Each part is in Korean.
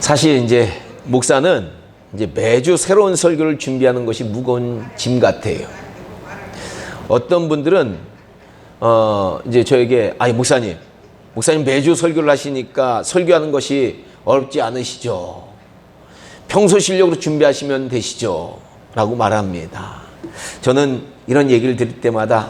사실 이제 목사는 이제 매주 새로운 설교를 준비하는 것이 무거운 짐 같아요. 어떤 분들은 이제 저에게 목사님 매주 설교를 하시니까 설교하는 것이 어렵지 않으시죠? 평소 실력으로 준비하시면 되시죠? 라고 말합니다. 저는 이런 얘기를 들을 때마다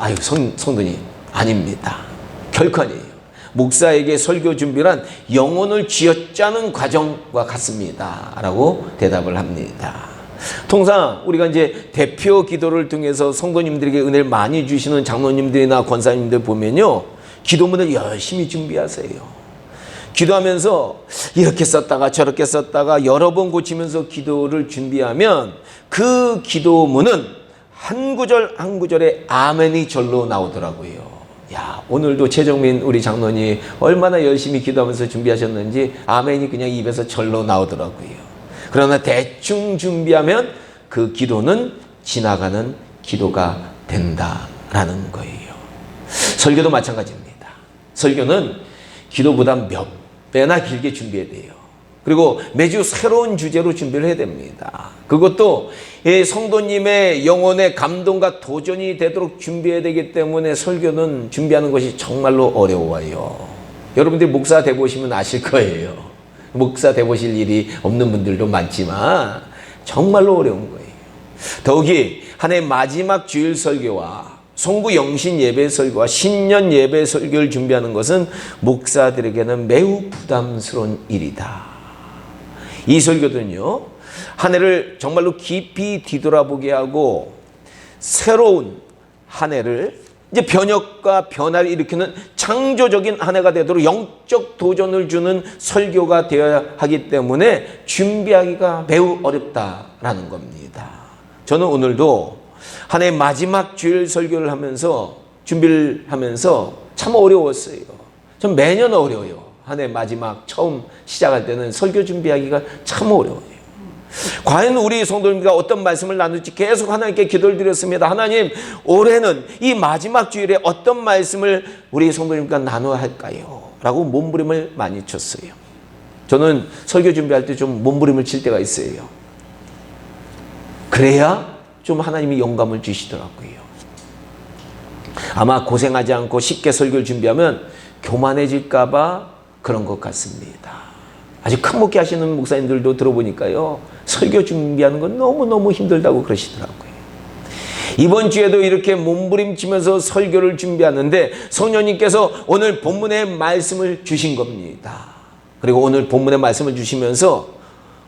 성도님 아닙니다. 결코 아니에요. 목사에게 설교 준비란 영혼을 쥐어짜는 과정과 같습니다. 라고 대답을 합니다. 통상 우리가 이제 대표 기도를 통해서 성도님들에게 은혜를 많이 주시는 장로님들이나 권사님들 보면요, 기도문을 열심히 준비하세요. 기도하면서 이렇게 썼다가 저렇게 썼다가 여러 번 고치면서 기도를 준비하면 그 기도문은 한 구절 한 구절에 아멘이 절로 나오더라고요. 야, 오늘도 최정민 우리 장로님 얼마나 열심히 기도하면서 준비하셨는지 아멘이 그냥 입에서 절로 나오더라고요. 그러나 대충 준비하면 그 기도는 지나가는 기도가 된다라는 거예요. 설교도 마찬가지입니다. 설교는 기도보다 몇 배나 길게 준비해야 돼요. 그리고 매주 새로운 주제로 준비를 해야 됩니다. 그것도 성도님의 영혼의 감동과 도전이 되도록 준비해야 되기 때문에 설교는 준비하는 것이 정말로 어려워요. 여러분들이 목사 돼보시면 아실 거예요. 목사 돼보실 일이 없는 분들도 많지만 정말로 어려운 거예요. 더욱이 한 해 마지막 주일 설교와 송구 영신 예배 설교와 신년 예배 설교를 준비하는 것은 목사들에게는 매우 부담스러운 일이다. 이 설교들은요, 한 해를 정말로 깊이 뒤돌아보게 하고 새로운 한 해를 이제 변혁과 변화를 일으키는 창조적인 한 해가 되도록 영적 도전을 주는 설교가 되어야 하기 때문에 준비하기가 매우 어렵다라는 겁니다. 저는 오늘도 한 해 마지막 주일 설교를 하면서 준비를 하면서 참 어려웠어요. 전 매년 어려워요. 한 해 마지막 처음 시작할 때는 설교 준비하기가 참 어려워요. 과연 우리 성도님과 어떤 말씀을 나눌지 계속 하나님께 기도를 드렸습니다. 하나님, 올해는 이 마지막 주일에 어떤 말씀을 우리 성도님과 나눠야 할까요? 라고 몸부림을 많이 쳤어요. 저는 설교 준비할 때 좀 몸부림을 칠 때가 있어요. 그래야 좀 하나님이 영감을 주시더라고요. 아마 고생하지 않고 쉽게 설교를 준비하면 교만해질까 봐 그런 것 같습니다. 아주 큰 목회 하시는 목사님들도 들어보니까요, 설교 준비하는 건 너무너무 힘들다고 그러시더라고요. 이번 주에도 이렇게 몸부림치면서 설교를 준비하는데 성령님께서 오늘 본문의 말씀을 주신 겁니다. 그리고 오늘 본문의 말씀을 주시면서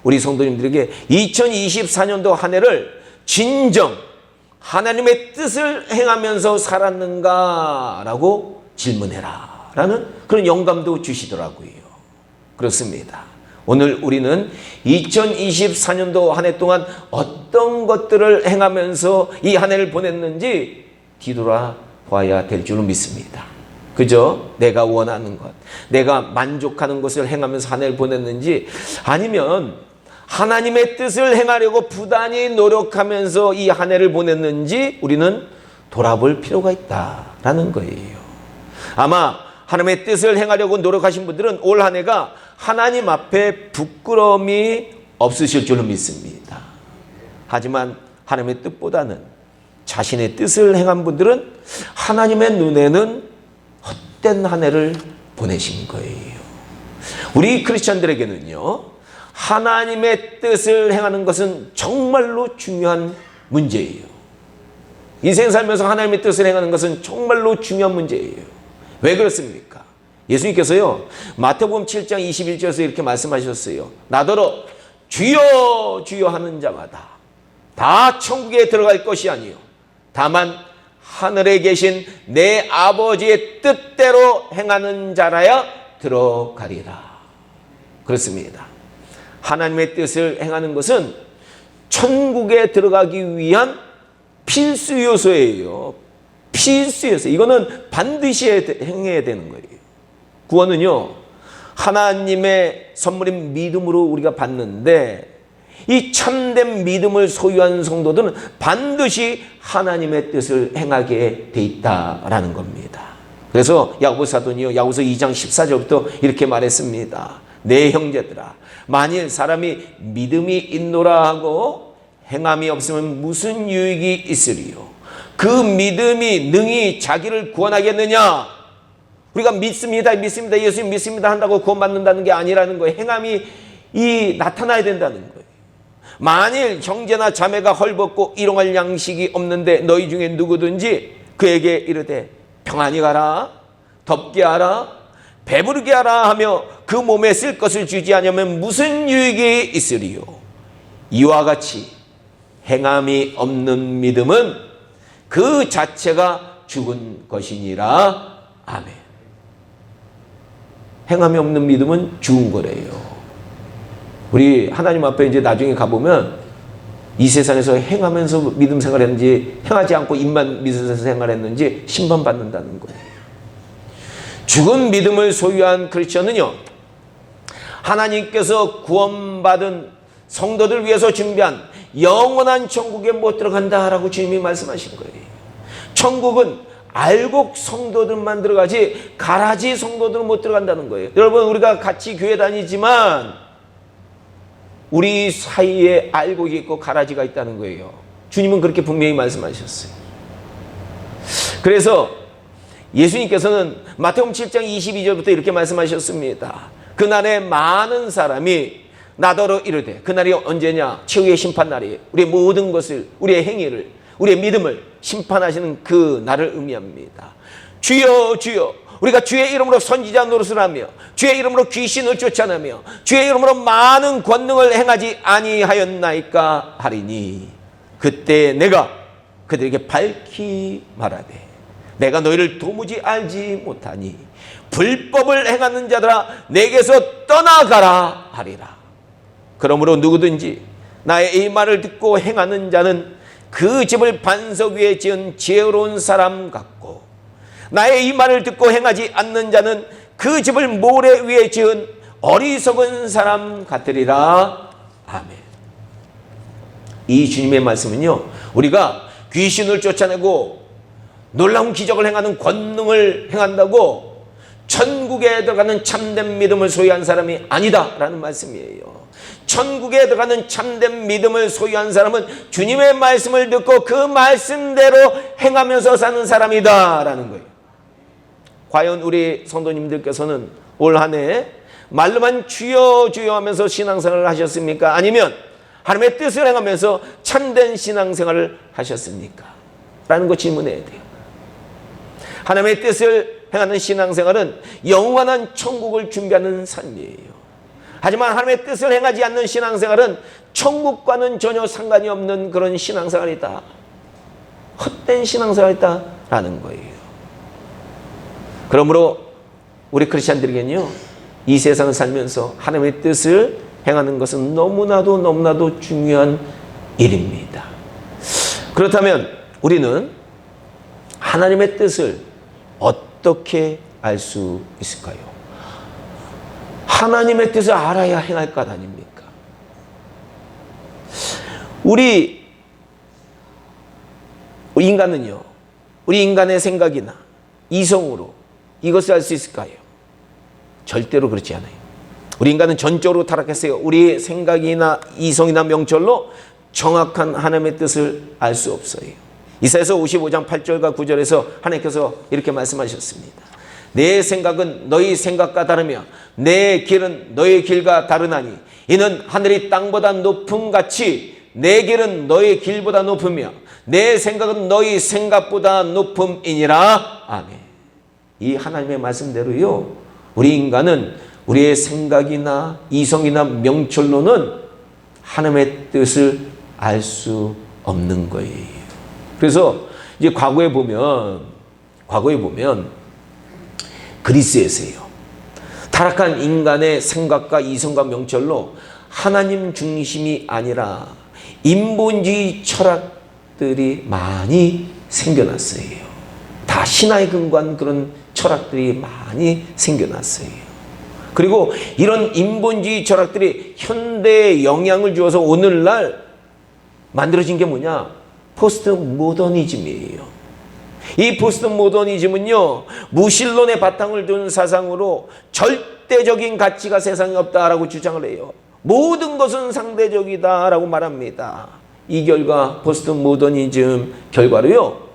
우리 성도님들에게 2024년도 한 해를 진정 하나님의 뜻을 행하면서 살았는가라고 질문해라 라는 그런 영감도 주시더라고요. 그렇습니다. 오늘 우리는 2024년도 한 해 동안 어떤 것들을 행하면서 이 한 해를 보냈는지 뒤돌아봐야 될 줄로 믿습니다. 그저 내가 원하는 것, 내가 만족하는 것을 행하면서 한 해를 보냈는지, 아니면 하나님의 뜻을 행하려고 부단히 노력하면서 이 한 해를 보냈는지 우리는 돌아볼 필요가 있다라는 거예요. 아마 하나님의 뜻을 행하려고 노력하신 분들은 올 한 해가 하나님 앞에 부끄러움이 없으실 줄로 믿습니다. 하지만 하나님의 뜻보다는 자신의 뜻을 행한 분들은 하나님의 눈에는 헛된 한 해를 보내신 거예요. 우리 크리스천들에게는요, 하나님의 뜻을 행하는 것은 정말로 중요한 문제예요. 인생 살면서 하나님의 뜻을 행하는 것은 정말로 중요한 문제예요. 왜 그렇습니까? 예수님께서요, 마태복음 7장 21절에서 이렇게 말씀하셨어요. 나더러 주여 주여 하는 자마다 다 천국에 들어갈 것이 아니요 다만 하늘에 계신 내 아버지의 뜻대로 행하는 자라야 들어가리라. 그렇습니다. 하나님의 뜻을 행하는 것은 천국에 들어가기 위한 필수 요소예요. 필수 요소. 이거는 반드시 행해야 되는 거예요. 구원은요, 하나님의 선물인 믿음으로 우리가 받는데, 이 참된 믿음을 소유한 성도들은 반드시 하나님의 뜻을 행하게 돼 있다라는 겁니다. 그래서 야고보 사도는요, 야고보서 2장 14절부터 이렇게 말했습니다. 내 형제들아, 만일 사람이 믿음이 있노라 하고 행함이 없으면 무슨 유익이 있으리요? 그 믿음이 능히 자기를 구원하겠느냐? 우리가 믿습니다, 예수님 믿습니다 한다고 구원받는다는 게 아니라는 거예요. 행함이 나타나야 된다는 거예요. 만일 형제나 자매가 헐벗고 일용할 양식이 없는데 너희 중에 누구든지 그에게 이르되 평안히 가라, 덥게 하라, 배부르게 하라 하며 그 몸에 쓸 것을 주지 않으면 무슨 유익이 있으리요? 이와 같이 행함이 없는 믿음은 그 자체가 죽은 것이니라. 아멘. 행함이 없는 믿음은 죽은 거래요. 우리 하나님 앞에 이제 나중에 가보면 이 세상에서 행하면서 믿음 생활했는지 행하지 않고 입만 믿으면서 생활했는지 심판받는다는 거예요. 죽은 믿음을 소유한 크리스천은요, 하나님께서 구원받은 성도들 위해서 준비한 영원한 천국에 못 들어간다라고 주님이 말씀하신 거예요. 천국은 알곡 성도들만 들어가지 가라지 성도들은 못 들어간다는 거예요. 여러분, 우리가 같이 교회 다니지만 우리 사이에 알곡이 있고 가라지가 있다는 거예요. 주님은 그렇게 분명히 말씀하셨어요. 그래서 예수님께서는 마태복음 7장 22절부터 이렇게 말씀하셨습니다. 그날에 많은 사람이 나더러 이르되, 그날이 언제냐? 최후의 심판날이에요. 우리의 모든 것을, 우리의 행위를, 우리의 믿음을 심판하시는 그 날을 의미합니다. 주여 주여, 우리가 주의 이름으로 선지자 노릇을 하며 주의 이름으로 귀신을 쫓아내며 주의 이름으로 많은 권능을 행하지 아니하였나이까 하리니, 그때 내가 그들에게 밝히 말하되 내가 너희를 도무지 알지 못하니 불법을 행하는 자들아 내게서 떠나가라 하리라. 그러므로 누구든지 나의 이 말을 듣고 행하는 자는 그 집을 반석 위에 지은 지혜로운 사람 같고, 나의 이 말을 듣고 행하지 않는 자는 그 집을 모래 위에 지은 어리석은 사람 같으리라. 아멘. 이 주님의 말씀은요, 우리가 귀신을 쫓아내고 놀라운 기적을 행하는 권능을 행한다고 천국에 들어가는 참된 믿음을 소유한 사람이 아니다라는 말씀이에요. 천국에 들어가는 참된 믿음을 소유한 사람은 주님의 말씀을 듣고 그 말씀대로 행하면서 사는 사람이다라는 거예요. 과연 우리 성도님들께서는 올 한 해 말로만 주여 주여 하면서 신앙생활을 하셨습니까? 아니면 하나님의 뜻을 행하면서 참된 신앙생활을 하셨습니까? 라는 거 질문해야 돼요. 하나님의 뜻을 행하는 신앙생활은 영원한 천국을 준비하는 삶이에요. 하지만 하나님의 뜻을 행하지 않는 신앙생활은 천국과는 전혀 상관이 없는 그런 신앙생활이다, 헛된 신앙생활이다 라는 거예요. 그러므로 우리 크리스찬들에게는요, 이 세상을 살면서 하나님의 뜻을 행하는 것은 너무나도 중요한 일입니다. 그렇다면 우리는 하나님의 뜻을 어떻게 알 수 있을까요? 하나님의 뜻을 알아야 행할 것 아닙니까? 우리 인간은요, 우리 인간의 생각이나 이성으로 이것을 알 수 있을까요? 절대로 그렇지 않아요. 우리 인간은 전적으로 타락했어요. 우리의 생각이나 이성이나 명철로 정확한 하나님의 뜻을 알 수 없어요. 이사야서 55장 8절과 9절에서 하나님께서 이렇게 말씀하셨습니다. 내 생각은 너희 생각과 다르며 내 길은 너희 길과 다르나니 이는 하늘이 땅보다 높음 같이 내 길은 너희 길보다 높으며 내 생각은 너희 생각보다 높음이니라. 아멘. 이 하나님의 말씀대로요, 우리 인간은 우리의 생각이나 이성이나 명철로는 하나님의 뜻을 알 수 없는 거예요. 그래서 이제 과거에 보면 그리스에서요, 타락한 인간의 생각과 이성과 명철로 하나님 중심이 아니라 인본주의 철학들이 많이 생겨났어요. 다 신화에 근거한 그런 철학들이 많이 생겨났어요. 그리고 이런 인본주의 철학들이 현대에 영향을 주어서 오늘날 만들어진 게 뭐냐? 포스트 모더니즘이에요. 이 포스트 모더니즘은요, 무신론의 바탕을 둔 사상으로 절대적인 가치가 세상에 없다라고 주장을 해요. 모든 것은 상대적이다라고 말합니다. 이 결과 포스트 모더니즘 결과로요,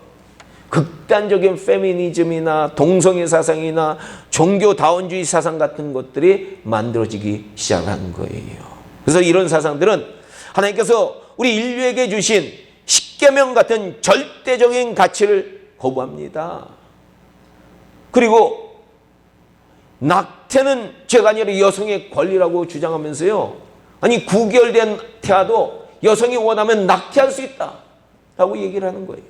극단적인 페미니즘이나 동성애 사상이나 종교다원주의 사상 같은 것들이 만들어지기 시작한 거예요. 그래서 이런 사상들은 하나님께서 우리 인류에게 주신 십계명 같은 절대적인 가치를 거부합니다. 그리고 낙태는 죄가 아니라 여성의 권리라고 주장하면서요, 아니 구결된 태아도 여성이 원하면 낙태할 수 있다라고 얘기를 하는 거예요.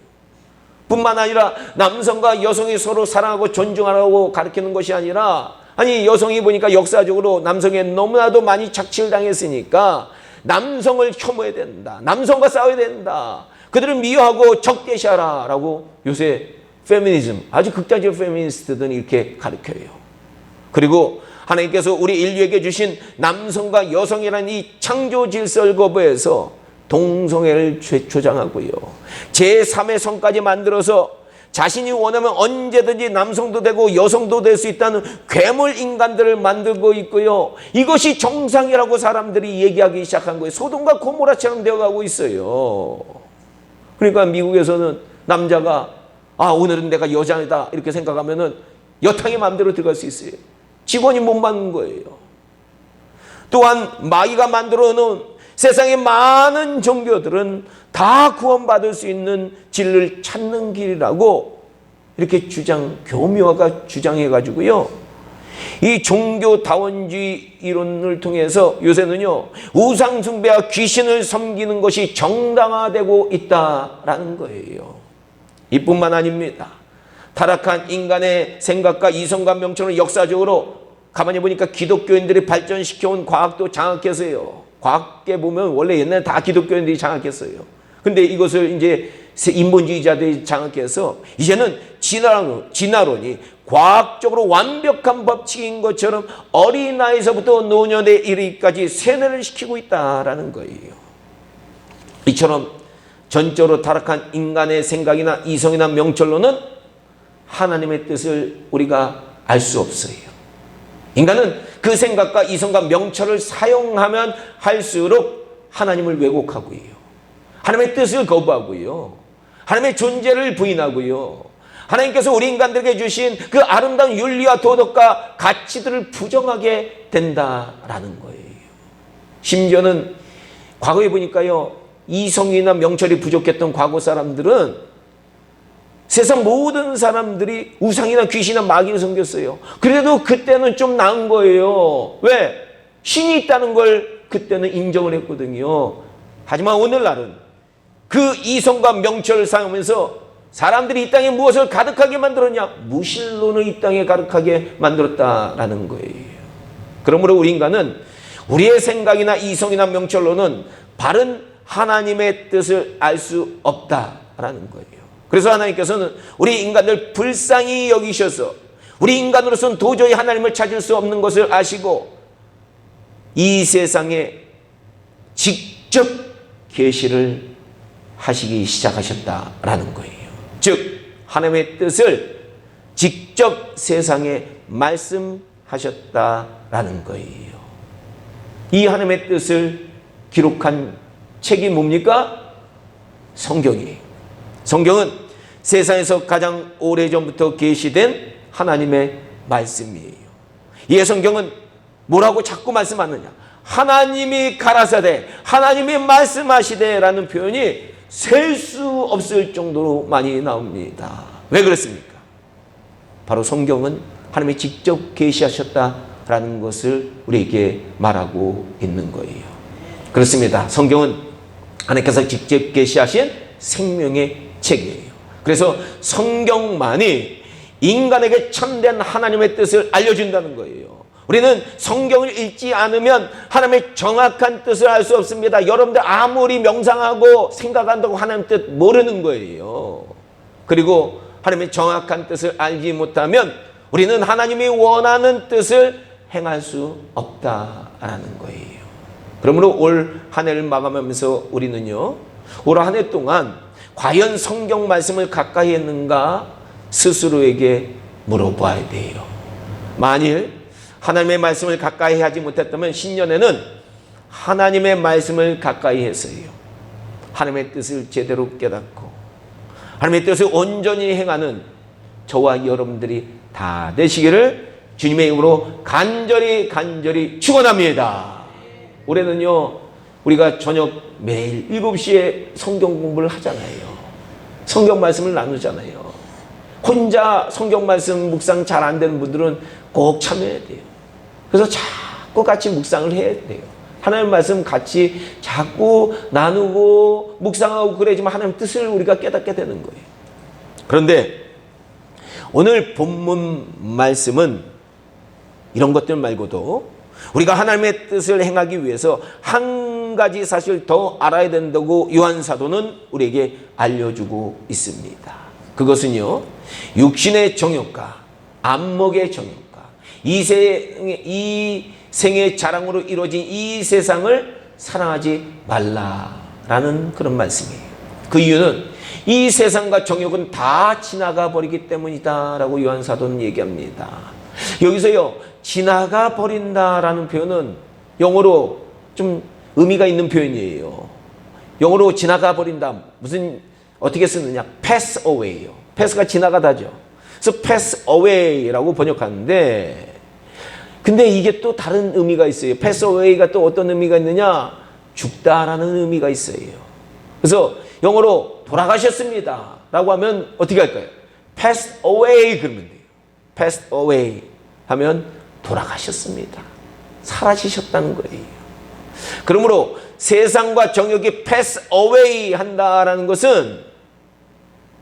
뿐만 아니라 남성과 여성이 서로 사랑하고 존중하라고 가르치는 것이 아니라, 아니 여성이 보니까 역사적으로 남성에 너무나도 많이 착취를 당했으니까 남성을 혐오해야 된다, 남성과 싸워야 된다, 그들을 미워하고 적대시하라 라고 요새 페미니즘, 아주 극단적 페미니스트들은 이렇게 가르쳐요. 그리고 하나님께서 우리 인류에게 주신 남성과 여성이라는 이 창조 질서를 거부해서 동성애를 조장하고요, 제3의 성까지 만들어서 자신이 원하면 언제든지 남성도 되고 여성도 될 수 있다는 괴물 인간들을 만들고 있고요, 이것이 정상이라고 사람들이 얘기하기 시작한 거예요. 소돔과 고모라처럼 되어가고 있어요. 그러니까 미국에서는 남자가 오늘은 내가 여자다 이렇게 생각하면은 여탕의 마음대로 들어갈 수 있어요. 직원이 못 맞는 거예요. 또한 마귀가 만들어 놓은 세상의 많은 종교들은 다 구원받을 수 있는 진리를 찾는 길이라고 이렇게 교묘화가 주장해가지고요, 이 종교다원주의 이론을 통해서 요새는요, 우상숭배와 귀신을 섬기는 것이 정당화되고 있다라는 거예요. 이뿐만 아닙니다. 타락한 인간의 생각과 이성과 명철을 역사적으로 가만히 보니까 기독교인들이 발전시켜온 과학도 장악해서요, 과학계 보면 원래 옛날에 다 기독교인들이 장악했어요. 근데 이것을 이제 인본주의자들이 장악해서 이제는 진화론이 과학적으로 완벽한 법칙인 것처럼 어린아이서부터 노년에 이르기까지 세뇌를 시키고 있다라는 거예요. 이처럼 전적으로 타락한 인간의 생각이나 이성이나 명철로는 하나님의 뜻을 우리가 알 수 없어요. 인간은 그 생각과 이성과 명철을 사용하면 할수록 하나님을 왜곡하고요, 하나님의 뜻을 거부하고요, 하나님의 존재를 부인하고요, 하나님께서 우리 인간들에게 주신 그 아름다운 윤리와 도덕과 가치들을 부정하게 된다라는 거예요. 심지어는 과거에 보니까요, 이성이나 명철이 부족했던 과거 사람들은 세상 모든 사람들이 우상이나 귀신이나 마귀를 섬겼어요. 그래도 그때는 좀 나은 거예요. 왜? 신이 있다는 걸 그때는 인정을 했거든요. 하지만 오늘날은 그 이성과 명철을 사용하면서 사람들이 이 땅에 무엇을 가득하게 만들었냐? 무신론을 이 땅에 가득하게 만들었다라는 거예요. 그러므로 우리 인간은 우리의 생각이나 이성이나 명철로는 바른 하나님의 뜻을 알 수 없다라는 거예요. 그래서 하나님께서는 우리 인간들 불쌍히 여기셔서 우리 인간으로서는 도저히 하나님을 찾을 수 없는 것을 아시고 이 세상에 직접 계시를 하시기 시작하셨다라는 거예요. 즉 하나님의 뜻을 직접 세상에 말씀하셨다라는 거예요. 이 하나님의 뜻을 기록한 책이 뭡니까? 성경이에요. 성경은 세상에서 가장 오래전부터 계시된 하나님의 말씀이에요. 이 성경은 뭐라고 자꾸 말씀하느냐? 하나님이 가라사대, 하나님이 말씀하시되 라는 표현이 셀 수 없을 정도로 많이 나옵니다. 왜 그렇습니까? 바로 성경은 하나님이 직접 계시하셨다라는 것을 우리에게 말하고 있는 거예요. 그렇습니다. 성경은 하나님께서 직접 계시하신 생명의 책이에요. 그래서 성경만이 인간에게 참된 하나님의 뜻을 알려준다는 거예요. 우리는 성경을 읽지 않으면 하나님의 정확한 뜻을 알 수 없습니다. 여러분들 아무리 명상하고 생각한다고 하나님 뜻 모르는 거예요. 그리고 하나님의 정확한 뜻을 알지 못하면 우리는 하나님이 원하는 뜻을 행할 수 없다라는 거예요. 그러므로 올 한 해를 마감하면서 우리는요, 올 한 해 동안 과연 성경 말씀을 가까이 했는가 스스로에게 물어봐야 돼요. 만일 하나님의 말씀을 가까이 하지 못했다면 신년에는 하나님의 말씀을 가까이 해서요, 하나님의 뜻을 제대로 깨닫고 하나님의 뜻을 온전히 행하는 저와 여러분들이 다 되시기를 주님의 이름으로 간절히 축원합니다. 올해는요, 우리가 저녁 매일 7시에 성경 공부를 하잖아요. 성경 말씀을 나누잖아요. 혼자 성경 말씀 묵상 잘 안 되는 분들은 꼭 참여해야 돼요. 그래서 자꾸 같이 묵상을 해야 돼요. 하나님 말씀 같이 자꾸 나누고 묵상하고 그래야지만 하나님 뜻을 우리가 깨닫게 되는 거예요. 그런데 오늘 본문 말씀은 이런 것들 말고도 우리가 하나님의 뜻을 행하기 위해서 한 가지 사실 더 알아야 된다고 요한 사도는 우리에게 알려주고 있습니다. 그것은요, 육신의 정욕과 안목의 정욕과 이 생의 자랑으로 이루어진 이 세상을 사랑하지 말라라는 그런 말씀이에요. 그 이유는 이 세상과 정욕은 다 지나가 버리기 때문이다 라고 요한 사도는 얘기합니다. 여기서요, 지나가 버린다라는 표현은 영어로 좀 의미가 있는 표현이에요. 영어로 지나가 버린다, 무슨 어떻게 쓰느냐, pass away요. pass가 지나가다죠. 그래서 pass away라고 번역하는데, 근데 이게 또 다른 의미가 있어요. pass away가 또 어떤 의미가 있느냐, 죽다라는 의미가 있어요. 그래서 영어로 돌아가셨습니다 라고 하면 어떻게 할까요? pass away 그러면 돼요. pass away 하면 돌아가셨습니다, 사라지셨다는 거예요. 그러므로 세상과 정욕이 pass away 한다라는 것은,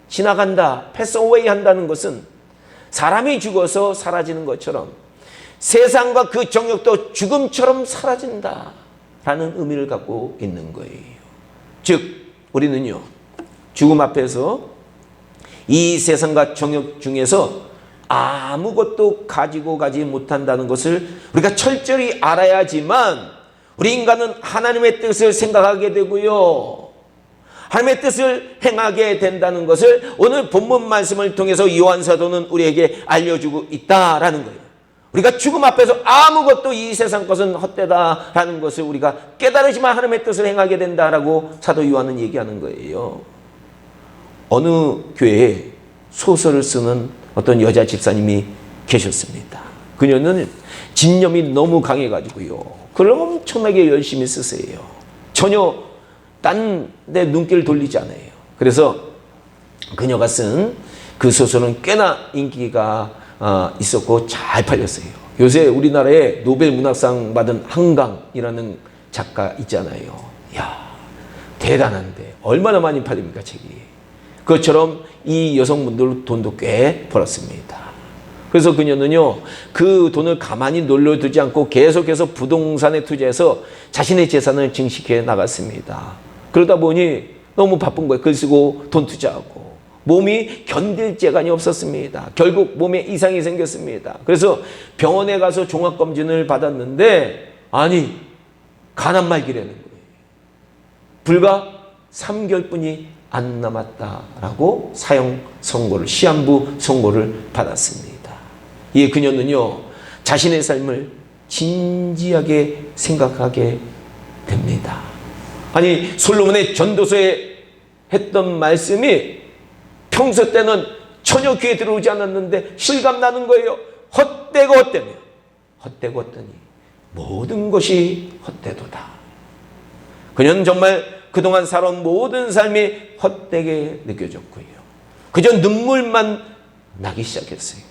지나간다, pass away 한다는 것은 사람이 죽어서 사라지는 것처럼 세상과 그 정욕도 죽음처럼 사라진다라는 의미를 갖고 있는 거예요. 즉 우리는요, 죽음 앞에서 이 세상과 정욕 중에서 아무것도 가지고 가지 못한다는 것을 우리가 철저히 알아야지만 우리 인간은 하나님의 뜻을 생각하게 되고요, 하나님의 뜻을 행하게 된다는 것을 오늘 본문 말씀을 통해서 요한 사도는 우리에게 알려주고 있다라는 거예요. 우리가 죽음 앞에서 아무것도 이 세상 것은 헛되다라는 것을 우리가 깨달으지만 하나님의 뜻을 행하게 된다라고 사도 요한은 얘기하는 거예요. 어느 교회에 소설을 쓰는 어떤 여자 집사님이 계셨습니다. 그녀는 집념이 너무 강해가지고요, 글을 엄청나게 열심히 쓰세요. 전혀 딴 데 눈길을 돌리지 않아요. 그래서 그녀가 쓴 그 소설은 꽤나 인기가 있었고 잘 팔렸어요. 요새 우리나라에 노벨 문학상 받은 한강이라는 작가 있잖아요. 이야, 대단한데 얼마나 많이 팔립니까, 책이. 그것처럼 이 여성분들 돈도 꽤 벌었습니다. 그래서 그녀는요, 그 돈을 가만히 놀려두지 않고 계속해서 부동산에 투자해서 자신의 재산을 증식해 나갔습니다. 그러다 보니 너무 바쁜 거예요. 글 쓰고 돈 투자하고 몸이 견딜 재간이 없었습니다. 결국 몸에 이상이 생겼습니다. 그래서 병원에 가서 종합검진을 받았는데, 아니, 간암 말기라는 거예요. 불과 3개월뿐이 안 남았다라고 사형 선고를, 시한부 선고를 받았습니다. 이 그녀는요, 자신의 삶을 진지하게 생각하게 됩니다. 아니, 솔로몬의 전도서에 했던 말씀이 평소 때는 전혀 귀에 들어오지 않았는데 실감나는 거예요. 헛되고 헛되며 헛되고 헛되니 모든 것이 헛되도다. 그녀는 정말 그동안 살아온 모든 삶이 헛되게 느껴졌고요, 그저 눈물만 나기 시작했어요.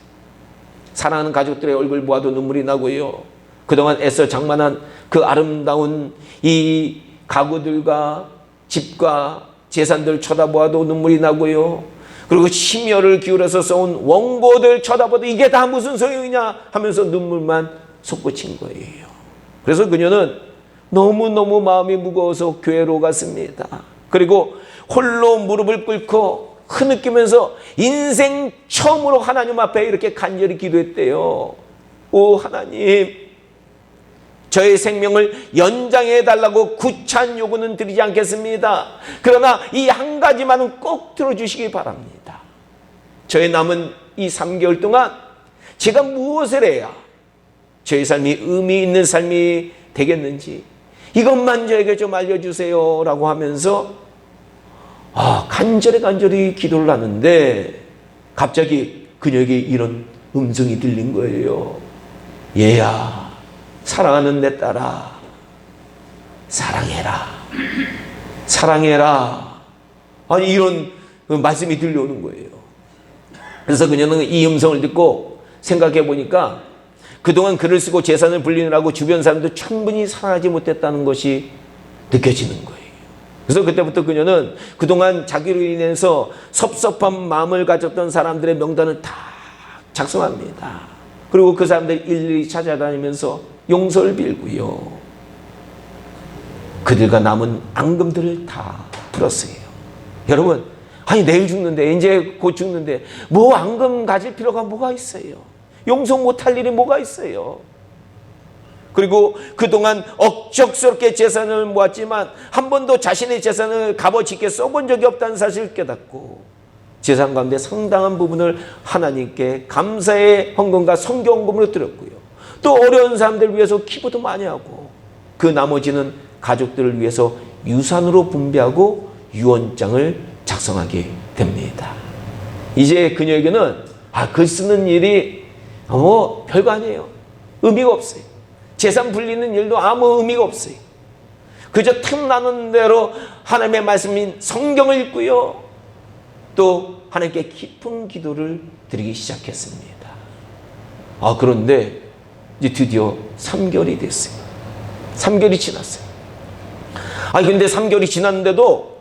사랑하는 가족들의 얼굴 보아도 눈물이 나고요, 그동안 애써 장만한 그 아름다운 이 가구들과 집과 재산들 쳐다보아도 눈물이 나고요, 그리고 심혈을 기울여서 써온 원고들 쳐다봐도 이게 다 무슨 소용이냐 하면서 눈물만 솟구친 거예요. 그래서 그녀는 너무너무 마음이 무거워서 교회로 갔습니다. 그리고 홀로 무릎을 꿇고 흐느끼면서 인생 처음으로 하나님 앞에 이렇게 간절히 기도했대요. 오 하나님, 저의 생명을 연장해 달라고 구차한 요구는 드리지 않겠습니다. 그러나 이 한 가지만은 꼭 들어주시기 바랍니다. 저의 남은 이 3개월 동안 제가 무엇을 해야 저의 삶이 의미 있는 삶이 되겠는지 이것만 저에게 좀 알려주세요 라고 하면서 간절히 기도를 하는데 갑자기 그녀에게 이런 음성이 들린 거예요. 얘야, 사랑하는 내 딸아, 사랑해라. 사랑해라. 아니, 이런 말씀이 들려오는 거예요. 그래서 그녀는 이 음성을 듣고 생각해 보니까 그동안 글을 쓰고 재산을 불리느라고 주변 사람들 충분히 사랑하지 못했다는 것이 느껴지는 거예요. 그래서 그때부터 그녀는 그동안 자기로 인해서 섭섭한 마음을 가졌던 사람들의 명단을 다 작성합니다. 그리고 그 사람들 일일이 찾아다니면서 용서를 빌고요. 그들과 남은 앙금들을 다 풀었어요. 여러분, 아니 내일 죽는데, 이제 곧 죽는데 뭐 앙금 가질 필요가 뭐가 있어요? 용서 못할 일이 뭐가 있어요? 그리고 그동안 억척스럽게 재산을 모았지만 한 번도 자신의 재산을 값어치 있게 써본 적이 없다는 사실을 깨닫고 재산 가운데 상당한 부분을 하나님께 감사의 헌금과 성경헌금으로 드렸고요. 또 어려운 사람들을 위해서 기부도 많이 하고 그 나머지는 가족들을 위해서 유산으로 분배하고 유언장을 작성하게 됩니다. 이제 그녀에게는 글 쓰는 일이 별거 아니에요. 의미가 없어요. 재산 불리는 일도 아무 의미가 없어요. 그저 틈나는 대로 하나님의 말씀인 성경을 읽고요. 또 하나님께 깊은 기도를 드리기 시작했습니다. 그런데 이제 드디어 3개월이 됐어요. 3개월이 지났어요. 근데 3개월이 지났는데도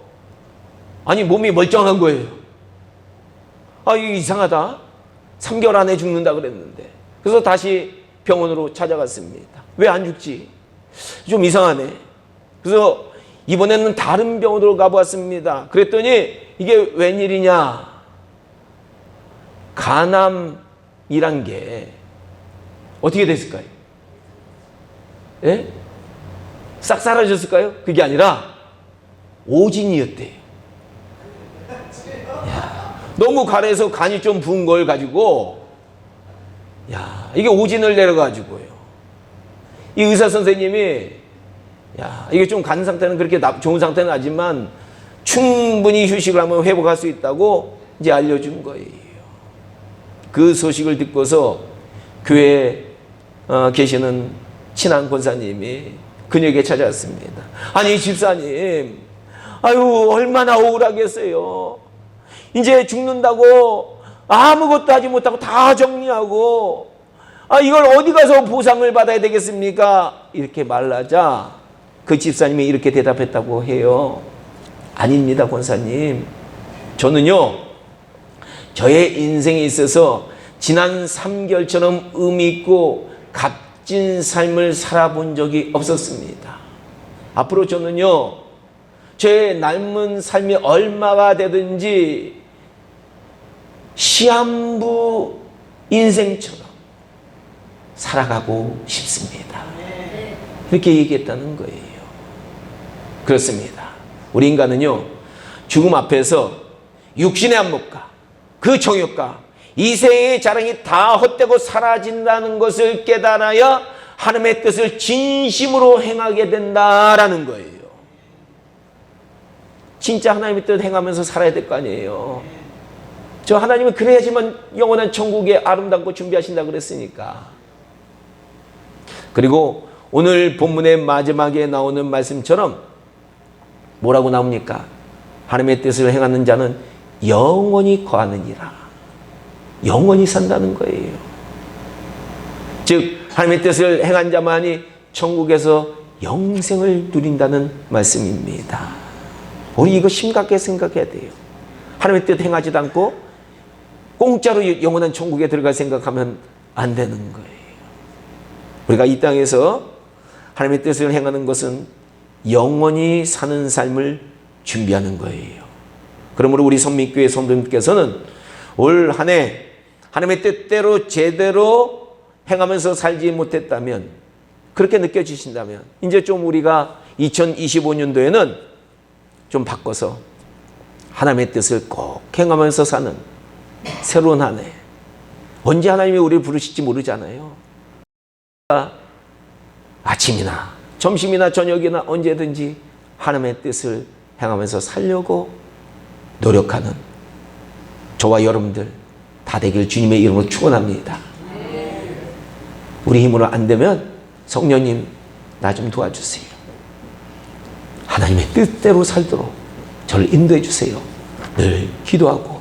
몸이 멀쩡한 거예요. 이거 이상하다. 3개월 안에 죽는다 그랬는데. 그래서 다시 병원으로 찾아갔습니다. 왜 안 죽지? 좀 이상하네. 그래서 이번에는 다른 병원으로 가보았습니다. 그랬더니 이게 웬일이냐? 간암이란 게 어떻게 됐을까요? 예? 싹 사라졌을까요? 그게 아니라 오진이었대요. 너무 가래서 간이 좀 부은 걸 가지고 이게 오진을 내려가지고요. 이 의사 선생님이 이게 좀 간 상태는 그렇게 좋은 상태는 아니지만 충분히 휴식을 하면 회복할 수 있다고 이제 알려준 거예요. 그 소식을 듣고서 교회에 계시는 친한 권사님이 그녀에게 찾아왔습니다. 아니 집사님, 얼마나 억울하겠어요. 이제 죽는다고 아무것도 하지 못하고 다 정리하고 이걸 어디 가서 보상을 받아야 되겠습니까? 이렇게 말하자 그 집사님이 이렇게 대답했다고 해요. 아닙니다, 권사님. 저는요, 저의 인생에 있어서 지난 3개월처럼 의미 있고 값진 삶을 살아본 적이 없었습니다. 앞으로 저는요, 제 남은 삶이 얼마가 되든지 시한부 인생처럼 살아가고 싶습니다. 이렇게 얘기했다는 거예요. 그렇습니다. 우리 인간은요, 죽음 앞에서 육신의 안목과 그 정욕과 이생의 자랑이 다 헛되고 사라진다는 것을 깨달아야 하나님의 뜻을 진심으로 행하게 된다라는 거예요. 진짜 하나님의 뜻 행하면서 살아야 될 거 아니에요. 저 하나님은 그래야지만 영원한 천국에 아름답고 준비하신다 그랬으니까. 그리고 오늘 본문의 마지막에 나오는 말씀처럼 뭐라고 나옵니까? 하나님의 뜻을 행하는 자는 영원히 거하느니라. 영원히 산다는 거예요. 즉 하나님의 뜻을 행한 자만이 천국에서 영생을 누린다는 말씀입니다. 우리 이거 심각하게 생각해야 돼요. 하나님의 뜻 행하지도 않고 공짜로 영원한 천국에 들어갈 생각하면 안 되는 거예요. 우리가 이 땅에서 하나님의 뜻을 행하는 것은 영원히 사는 삶을 준비하는 거예요. 그러므로 우리 선민교회 성도님께서는 올 한 해 하나님의 뜻대로 제대로 행하면서 살지 못했다면 그렇게 느껴지신다면 이제 좀 우리가 2025년도에는 좀 바꿔서 하나님의 뜻을 꼭 행하면서 사는 새로운 한 해. 언제 하나님이 우리를 부르실지 모르잖아요. 아침이나 점심이나 저녁이나 언제든지 하나님의 뜻을 행하면서 살려고 노력하는 저와 여러분들 다 되길 주님의 이름으로 축원합니다. 우리 힘으로 안 되면 성령님 나 좀 도와주세요. 하나님의 뜻대로 살도록 저를 인도해 주세요. 늘 기도하고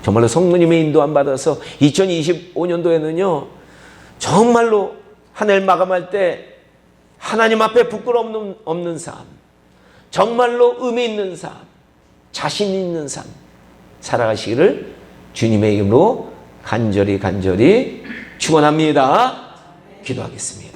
정말로 성령님의 인도함 받아서 2025년도에는요 정말로 한 해를 마감할 때 하나님 앞에 부끄러움 없는 삶, 정말로 의미 있는 삶, 자신 있는 삶 살아가시기를 주님의 이름으로 간절히 축원합니다. 기도하겠습니다.